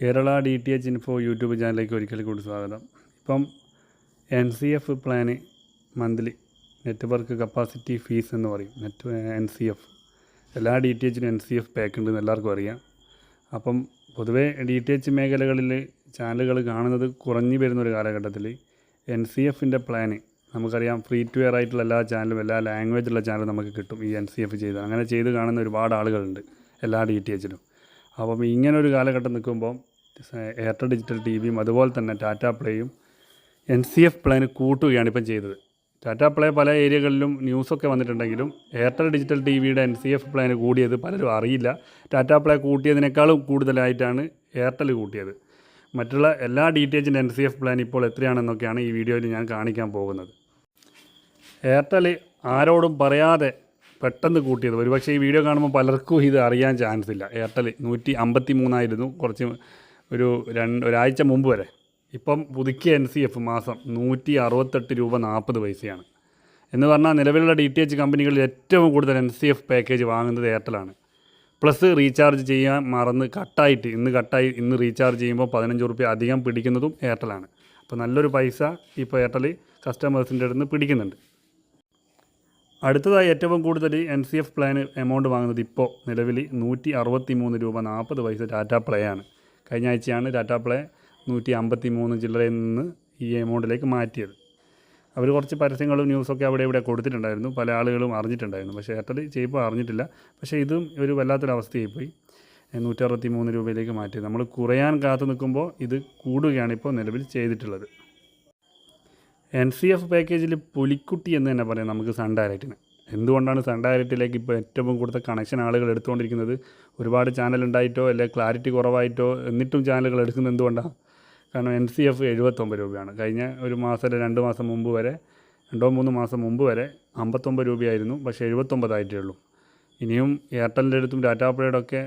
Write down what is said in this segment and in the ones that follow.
Kerala DTH info YouTube ചാനലിലേക്ക് ഒരിക്കൽ കൂടി സ്വാഗതം. ഇപ്പം NCF plan monthly network capacity fees എന്ന് പറയും. NCF എല്ലാ DTHനും NCF പാക്ക് ഉണ്ടെന്ന് എല്ലാവർക്കും അറിയാം. അപ്പം പൊതുവേ DTH മേഖലകളിൽ ചാനലുകൾ കാണുന്നത് കുറഞ്ഞു വരുന്നൊരു കാലഘട്ടത്തിൽ NCFിൻ്റെ പ്ലാന് നമുക്കറിയാം. ഫ്രീ ടു എയർ ആയിട്ടുള്ള എല്ലാ ചാനലും എല്ലാ ലാംഗ്വേജുള്ള ചാനലും നമുക്ക് കിട്ടും ഈ NCF ചെയ്ത്. അങ്ങനെ ചെയ്ത് കാണുന്ന ഒരുപാട് ആളുകളുണ്ട് എല്ലാ DTHനും. അപ്പം ഇങ്ങനൊരു കാലഘട്ടം നിൽക്കുമ്പോൾ എയർടെൽ ഡിജിറ്റൽ TVയും അതുപോലെ തന്നെ ടാറ്റ പ്ലേയും NCF പ്ലാന് കൂട്ടുകയാണ് ഇപ്പം ചെയ്തത്. ടാറ്റ പ്ലേ പല ഏരിയകളിലും ന്യൂസൊക്കെ വന്നിട്ടുണ്ടെങ്കിലും എയർടെൽ ഡിജിറ്റൽ TVയുടെ NCF പ്ലാന് കൂടിയത് പലരും അറിയില്ല. ടാറ്റ പ്ലേ കൂട്ടിയതിനേക്കാളും കൂടുതലായിട്ടാണ് എയർടെൽ കൂട്ടിയത്. മറ്റുള്ള എല്ലാ DTHൻ്റെ NCF പ്ലാൻ ഇപ്പോൾ എത്രയാണെന്നൊക്കെയാണ് ഈ വീഡിയോയിൽ ഞാൻ കാണിക്കാൻ പോകുന്നത്. എയർടെൽ ആരോടും പറയാതെ പെട്ടെന്ന് കൂട്ടിയത്. ഒരുപക്ഷെ ഈ വീഡിയോ കാണുമ്പോൾ പലർക്കും ഇത് അറിയാൻ ചാൻസ് ഇല്ല. എയർടെൽ 153 കുറച്ച് ഒരാഴ്ച മുമ്പ് വരെ. ഇപ്പം പുതുക്കിയ NCF മാസം 168 രൂപ 40 പൈസയാണ്. എന്ന് പറഞ്ഞാൽ നിലവിലുള്ള DTH കമ്പനികളിൽ ഏറ്റവും കൂടുതൽ NCF പാക്കേജ് വാങ്ങുന്നത് എയർടെലാണ്. പ്ലസ് റീചാർജ് ചെയ്യാൻ മറന്ന് ഇന്ന് റീചാർജ് ചെയ്യുമ്പോൾ 15 രൂപ അധികം പിടിക്കുന്നതും എയർടെലാണ്. അപ്പോൾ നല്ലൊരു പൈസ ഇപ്പോൾ എയർടെൽ കസ്റ്റമേഴ്സിൻ്റെ അടുത്ത് നിന്ന് പിടിക്കുന്നുണ്ട്. അടുത്തതായി ഏറ്റവും കൂടുതൽ NCF പ്ലാന് എമൗണ്ട് വാങ്ങുന്നത് ഇപ്പോൾ നിലവിൽ 163 രൂപ 40 പൈസ ടാറ്റ പ്ലേ ആണ്. കഴിഞ്ഞ ആഴ്ചയാണ് ടാറ്റ പ്ലേ 153 ചില്ലറയിൽ നിന്ന് ഈ എമൗണ്ടിലേക്ക് മാറ്റിയത്. അവർ കുറച്ച് പരസ്യങ്ങളും ന്യൂസൊക്കെ അവിടെ ഇവിടെ കൊടുത്തിട്ടുണ്ടായിരുന്നു, പല ആളുകളും അറിഞ്ഞിട്ടുണ്ടായിരുന്നു. പക്ഷേ എയർടെൽ ചെയ്യുമ്പോൾ അറിഞ്ഞിട്ടില്ല. പക്ഷേ ഇതും ഒരു വല്ലാത്തൊരവസ്ഥയായിപ്പോയി. 163 രൂപയിലേക്ക് മാറ്റിയത്. നമ്മൾ കുറയാൻ കാത്തു നിൽക്കുമ്പോൾ ഇത് കൂടുകയാണ് ഇപ്പോൾ നിലവിൽ ചെയ്തിട്ടുള്ളത്. NCF പാക്കേജിൽ പുലിക്കുട്ടി എന്ന് തന്നെ പറയാം നമുക്ക് സൺ ഡയറക്റ്റിന്. എന്തുകൊണ്ടാണ് സൺ ഡയറക്റ്റിലേക്ക് ഇപ്പോൾ ഏറ്റവും കൂടുതൽ കണക്ഷൻ ആളുകൾ എടുത്തുകൊണ്ടിരിക്കുന്നത്? ഒരുപാട് ചാനൽ ഉണ്ടായിട്ടോ അല്ലെങ്കിൽ ക്ലാരിറ്റി കുറവായിട്ടോ എന്നിട്ടും ചാനലുകൾ എടുക്കുന്നത് എന്തുകൊണ്ടാണ്? കാരണം NCF 79 രൂപയാണ്. കഴിഞ്ഞ ഒരു മാസം 2 മാസം മുമ്പ് വരെ 2-3 മാസം മുമ്പ് വരെ 59 രൂപയായിരുന്നു. പക്ഷേ 79 ആയിട്ടേ ഉള്ളൂ. ഇനിയും എയർടെലിൻ്റെ അടുത്തും ടാറ്റ പ്ലേയുടെ ഒക്കെ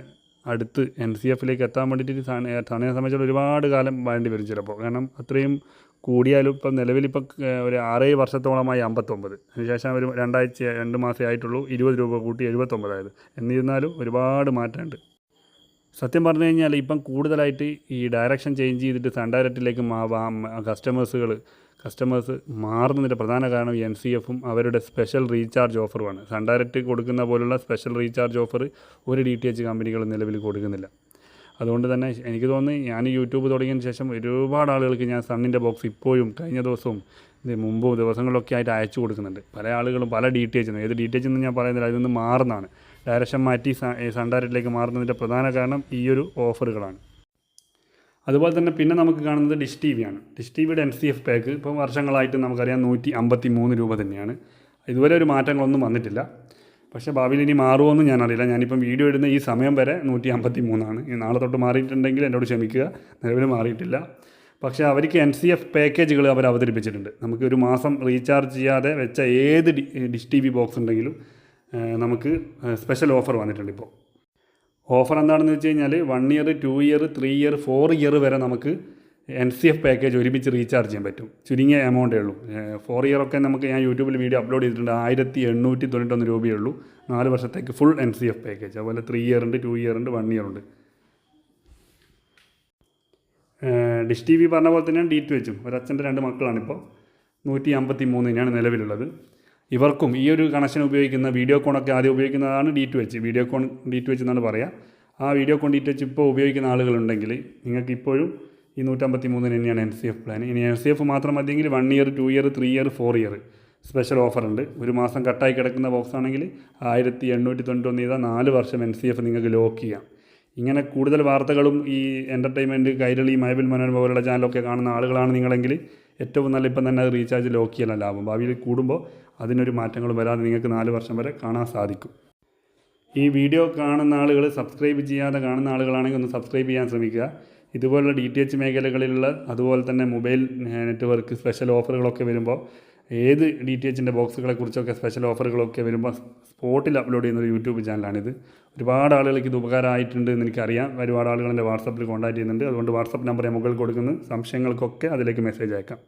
അടുത്ത് NCFിലേക്ക് എത്താൻ വേണ്ടിയിട്ട് സമയം സംബന്ധിച്ചുള്ള ഒരുപാട് കാലം വേണ്ടി വരും ചിലപ്പോൾ. കാരണം അത്രയും കൂടിയാലും ഇപ്പം നിലവിലിപ്പോൾ ഒരു 6-7 വർഷത്തോളമായി 59. അതിനുശേഷം ഒരു 2 മാസമേ ആയിട്ടുള്ളൂ 20 രൂപ കൂട്ടി 79 ആയത്. എന്നിരുന്നാലും ഒരുപാട് മാറ്റമുണ്ട്. സത്യം പറഞ്ഞു കഴിഞ്ഞാൽ ഇപ്പം കൂടുതലായിട്ട് ഈ ഡയറക്ഷൻ ചേഞ്ച് ചെയ്തിട്ട് സൺ ഡയറക്റ്റിലേക്ക് കസ്റ്റമേഴ്സ് മാറുന്നതിൻ്റെ പ്രധാന കാരണം NCFും അവരുടെ സ്പെഷ്യൽ റീചാർജ് ഓഫറുമാണ്. സൺ ഡയറക്റ്റ് കൊടുക്കുന്ന പോലുള്ള സ്പെഷ്യൽ റീചാർജ് ഓഫർ ഒരു DTH കമ്പനികളും നിലവിൽ കൊടുക്കുന്നില്ല. അതുകൊണ്ട് തന്നെ എനിക്ക് തോന്നുന്നു ഞാൻ യൂട്യൂബ് തുടങ്ങിയതിന് ശേഷം ഒരുപാട് ആളുകൾക്ക് ഞാൻ സണ്ണിൻ്റെ ബോക്സ് ഇപ്പോഴും കഴിഞ്ഞ ദിവസവും മുമ്പ് ദിവസങ്ങളിലൊക്കെ ആയിട്ട് അയച്ചു കൊടുക്കുന്നുണ്ട്. പല ആളുകളും പല DTH ഏത് DTH എന്ന് ഞാൻ പറയുന്നില്ല, അതിൽ നിന്ന് മാറുന്നതാണ്. ഡയറക്ഷൻ മാറ്റി സൺ ഡയറക്റ്റിലേക്ക് മാറുന്നതിൻ്റെ പ്രധാന കാരണം ഈ ഒരു ഓഫറുകളാണ്. അതുപോലെ തന്നെ പിന്നെ നമുക്ക് കാണുന്നത് ഡിഷ് TVയാണ്. ഡിഷ് TVയുടെ NCF പാക്ക് ഇപ്പം വർഷങ്ങളായിട്ട് നമുക്കറിയാം 153 രൂപ തന്നെയാണ്. ഇതുവരെ ഒരു മാറ്റങ്ങളൊന്നും വന്നിട്ടില്ല. പക്ഷേ ഭാവിയിൽ ഇനി മാറുമോ ഞാൻ അറിയില്ല. ഞാനിപ്പം വീഡിയോ ഇടുന്ന ഈ സമയം വരെ 153 നാളെ തൊട്ട് മാറിയിട്ടുണ്ടെങ്കിൽ എന്നോട് ക്ഷമിക്കുക, നിലവിൽ മാറിയിട്ടില്ല. പക്ഷേ അവർക്ക് NCF പാക്കേജുകൾ അവർ അവതരിപ്പിച്ചിട്ടുണ്ട്. നമുക്ക് ഒരു മാസം റീചാർജ് ചെയ്യാതെ വെച്ച ഏത് ഡിഷ് TV ബോക്സ് ഉണ്ടെങ്കിലും നമുക്ക് സ്പെഷ്യൽ ഓഫർ വന്നിട്ടുണ്ട്. ഇപ്പോൾ ഓഫർ എന്താണെന്ന് വെച്ച് കഴിഞ്ഞാൽ 1 ഇയർ 2 ഇയർ 3 ഇയർ 4 ഇയർ വരെ നമുക്ക് NCF പാക്കേജ് ഒരുമിച്ച് റീചാർജ് ചെയ്യാൻ പറ്റും. ചുരുങ്ങിയ എമൗണ്ടേ ഉള്ളൂ. 4 ഇയറൊക്കെ ഞാൻ യൂട്യൂബിൽ വീഡിയോ അപ്ലോഡ് ചെയ്തിട്ടുണ്ട്. 1891 രൂപയേ ഉള്ളൂ 4 വർഷത്തേക്ക് ഫുൾ NCF പാക്കേജ്. അതുപോലെ 3 ഇയർ ഉണ്ട്, 2 ഇയർ ഉണ്ട്, 1 ഇയർ ഉണ്ട്. ഡിഷ് TV പറഞ്ഞ പോലെ തന്നെയാണ് D2Hഉം. ഒരച്ഛൻ്റെ 2 മക്കളാണിപ്പോൾ 153 നിലവിലുള്ളത്. ഇവർക്കും ഈ ഒരു കണക്ഷൻ ഉപയോഗിക്കുന്ന വീഡിയോകോണൊക്കെ ആദ്യം ഉപയോഗിക്കുന്നതാണ് D2H. വീഡിയോകോൺ D2H എന്നാണ് പറയുക. ആ വീഡിയോകോൺ D2H ഇപ്പോൾ ഉപയോഗിക്കുന്ന ആളുകളുണ്ടെങ്കിൽ നിങ്ങൾക്ക് ഇപ്പോഴും ഈ 153 തന്നെയാണ് NCF പ്ലാൻ. ഇനി NCF മാത്രം മതിയെങ്കിൽ 1 year 2 year 3 year 4 year special ഓഫറുണ്ട്. ഒരു മാസം കട്ടായി കിടക്കുന്ന ബോക്സ് ആണെങ്കിൽ 1891 ചെയ്താൽ 4 വർഷം NCF നിങ്ങൾക്ക് ലോക്ക് ചെയ്യാം. ഇങ്ങനെ കൂടുതൽ വാർത്തകളും ഈ എൻ്റർടൈൻമെൻറ്റ്, കൈരളി, മഴവിൽ മനോരമ പോലുള്ള ചാനലൊക്കെ കാണുന്ന ആളുകളാണ് നിങ്ങളെങ്കിൽ ഏറ്റവും നല്ല ഇപ്പം തന്നെ അത് റീചാർജ് ലോക്ക് ചെയ്യാൻ ലാഭം. ഭാവിയിൽ കൂടുമ്പോൾ അതിനൊരു മാറ്റങ്ങളും വരാതെ നിങ്ങൾക്ക് 4 വർഷം വരെ കാണാൻ സാധിക്കും. ഈ വീഡിയോ കാണുന്ന ആളുകൾ സബ്സ്ക്രൈബ് ചെയ്യാതെ കാണുന്ന ആളുകളാണെങ്കിൽ ഒന്ന് സബ്സ്ക്രൈബ് ചെയ്യാൻ ശ്രമിക്കുക. ഇതുപോലുള്ള DTH മേഖലകളിലുള്ള അതുപോലെ തന്നെ മൊബൈൽ നെറ്റ്വർക്ക് സ്പെഷ്യൽ ഓഫറുകളൊക്കെ വരുമ്പോൾ ഏത് DTHൻ്റെ ബോക്സുകളെക്കുറിച്ചൊക്കെ സ്പെഷ്യൽ ഓഫറുകളൊക്കെ വരുമ്പോൾ സ്പോട്ടിൽ അപ്ലോഡ് ചെയ്യുന്നൊരു യൂട്യൂബ് ചാനലാണിത്. ഒരുപാട് ആളുകൾക്ക് ഇത് ഉപകാരമായിട്ടുണ്ട് എന്ന് എനിക്കറിയാം. ഒരുപാട് ആളുകൾ എൻ്റെ വാട്സാപ്പിൽ കോൺടാക്ട് ചെയ്യുന്നുണ്ട്. അതുകൊണ്ട് വാട്സാപ്പ് നമ്പർ ഞാൻ മുകളിൽ കൊടുക്കുന്നു. സംശയങ്ങൾക്കൊക്കെ അതിലേക്ക് മെസ്സേജ് അയക്കാം.